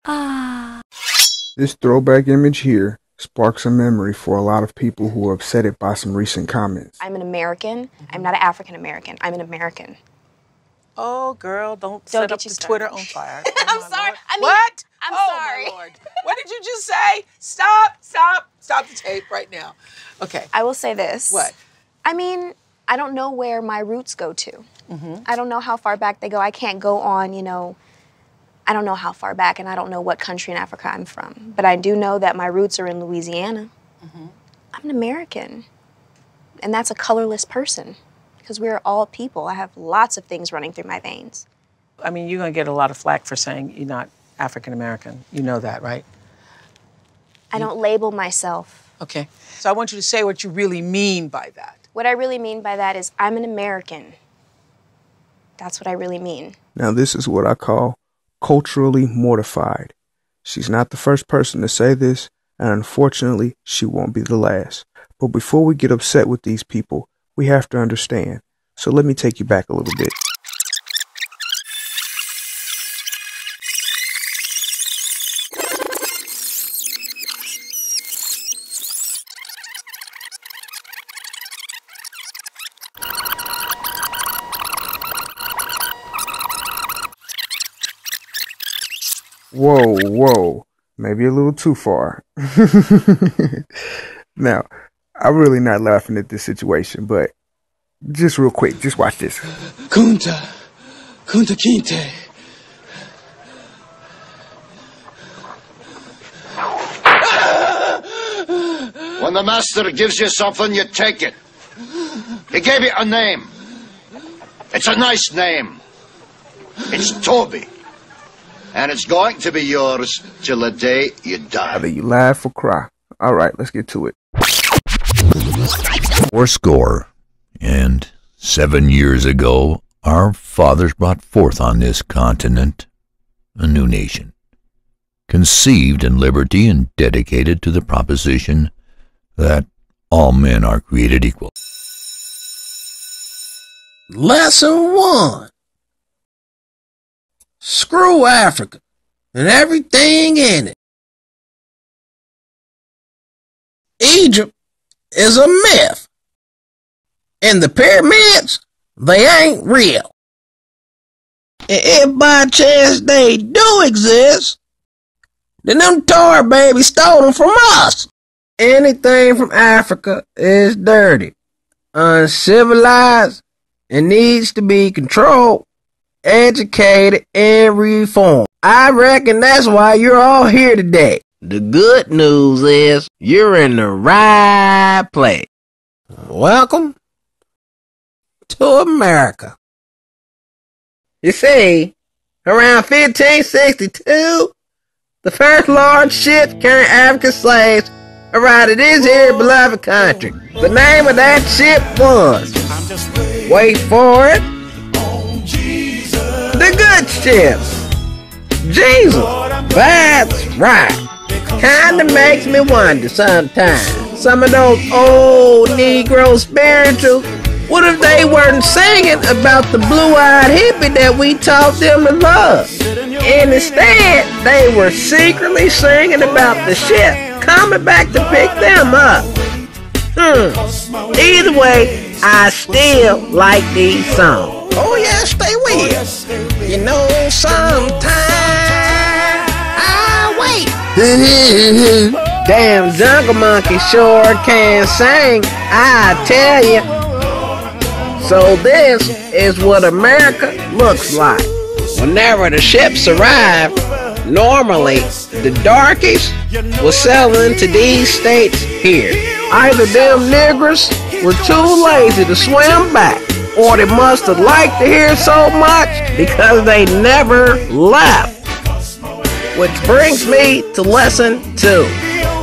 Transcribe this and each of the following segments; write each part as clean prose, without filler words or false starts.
This throwback image here sparks a memory for a lot of people who are upset by some recent comments. I'm an American. I'm not an African American. I'm an American. Oh, girl, don't set up the Twitter on fire. Oh, I'm sorry. I mean, what? I'm sorry. My Lord. What did you just say? Stop the tape right now. Okay. I will say this. What? I mean, I don't know where my roots go to. I don't know how far back they go. I can't go on, you know, I don't know how far back, and I don't know what country in Africa I'm from. But I do know that my roots are in Louisiana. I'm an American. And that's a colorless person. Because we're all people. I have lots of things running through my veins. I mean, you're going to get a lot of flack for saying you're not African American. You know that, right? I don't label myself. Okay. So I want you to say what you really mean by that. What I really mean by that is I'm an American. That's what I really mean. Now this is what I call culturally mortified. She's not the first person to say this, and unfortunately, she won't be the last. But before we get upset with these people, we have to understand. So let me take you back a little bit. Whoa, maybe a little too far. Now, I'm really not laughing at this situation, but just real quick, just watch this. Kunta Kinte. When the master gives you something, you take it. He gave you a name. It's a nice name. It's Toby. And it's going to be yours till the day you die. Either you laugh or cry. All right, let's get to it. 7 years ago, our fathers brought forth on this continent a new nation, conceived in liberty and dedicated to the proposition that all men are created equal. Lesson 1. Screw Africa and everything in it. Egypt is a myth. And the pyramids, they ain't real. And if by chance they do exist, then them tar babies stole them from us. Anything from Africa is dirty, uncivilized, and needs to be controlled, educated, and reformed. I reckon that's why you're all here today. The good news is you're in the right place. Welcome to America. You see, around 1562, the first large ship carrying African slaves arrived at this here beloved country. The name of that ship was, wait for it, the good ship. Jesus. That's right. Kinda makes me wonder sometimes. Some of those old Negro spirituals, what if they weren't singing about the blue-eyed hippie that we taught them to love? And instead, they were secretly singing about the ship coming back to pick them up. Either way, I still like these songs. Oh yeah, stay with. You know, sometimes I wait. Damn Jungle Monkey sure can sing, I tell you. So this is what America looks like. Whenever the ships arrive, normally the darkies will sail into these states here. Either them niggers were too lazy to swim back, or they must have liked to hear so much because they never left. Which brings me to lesson 2.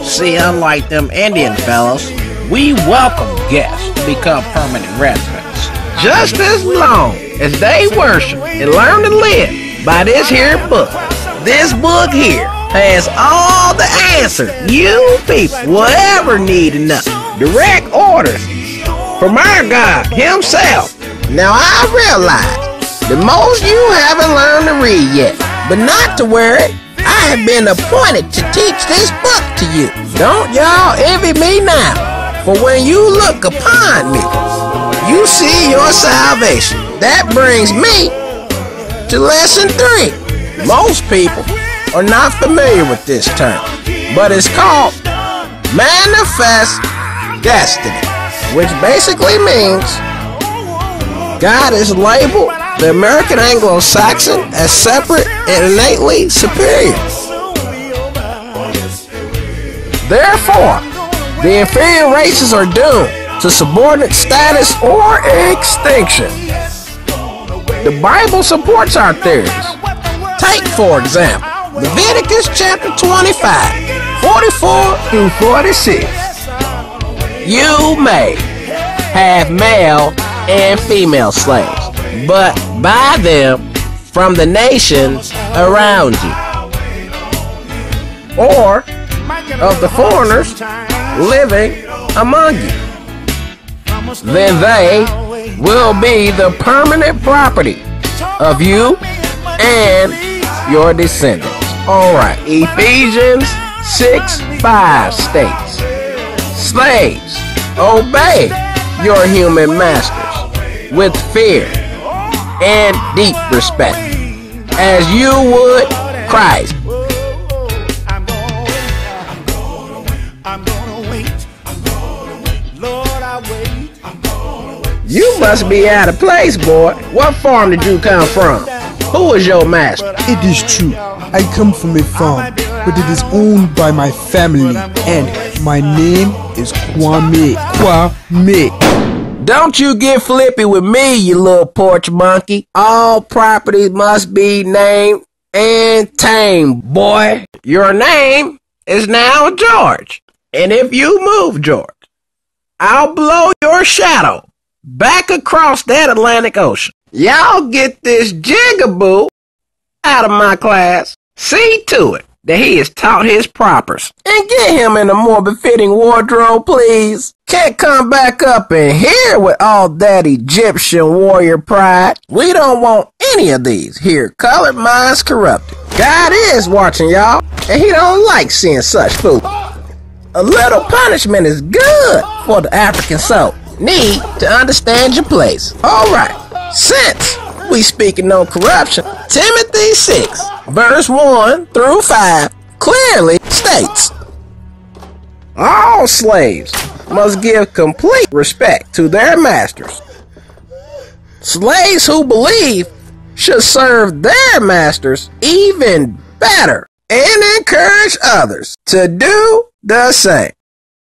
See, unlike them Indian fellas, we welcome guests to become permanent residents, just as long as they worship and learn to live by this here book. This book here has all the answers you people will ever need to know. Direct orders from our God himself. Now I realize that most of you haven't learned to read yet, but not to worry, I have been appointed to teach this book to you. Don't y'all envy me now, for when you look upon me, you see your salvation. That brings me to lesson 3. Most people are not familiar with this term, but it's called manifest destiny, which basically means God has labeled the American Anglo-Saxon as separate and innately superior. Therefore, the inferior races are doomed to subordinate status or extinction. The Bible supports our theories. Take, for example, Leviticus chapter 25, 44 through 46. You may have male and female slaves, but buy them from the nations around you, or of the foreigners living among you. Then they will be the permanent property of you and your descendants. Alright, Ephesians 6:5 states, slaves, obey your human masters with fear and deep respect, as you would Christ. You must be out of place, boy. What farm did you come from? Who is your master? It is true. I come from a farm, but it is owned by my family, and my name is Kwame. Kwame. Don't you get flippy with me, you little porch monkey. All property must be named and tamed, boy. Your name is now George. And if you move, George, I'll blow your shadow back across that Atlantic Ocean. Y'all get this jigaboo out of my class. See to it that he is taught his propers. And get him in a more befitting wardrobe, please. Can't come back up in here with all that Egyptian warrior pride. We don't want any of these here colored minds corrupted. God is watching y'all, and he don't like seeing such food. A little punishment is good for the African soul. Need to understand your place. Alright, since we speaking on corruption, Timothy 6, verse 1 through 5 clearly states, all slaves must give complete respect to their masters. Slaves who believe should serve their masters even better and encourage others to do the same.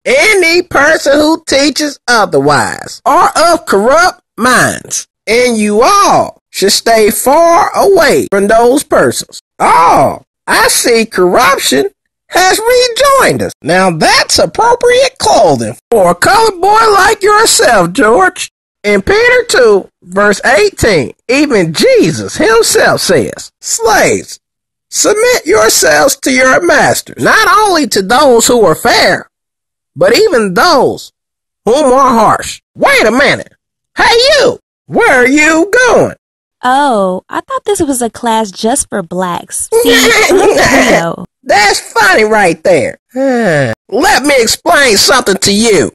Any person who teaches otherwise are of corrupt minds, and you all should stay far away from those persons. Oh, I see corruption has rejoined us. Now that's appropriate clothing for a colored boy like yourself, George. In Peter 2, verse 18, even Jesus himself says, slaves, submit yourselves to your masters, not only to those who are fair, but even those whom are harsh. Wait a minute. Hey you, where are you going? Oh, I thought this was a class just for blacks. See, That's funny right there. Let me explain something to you.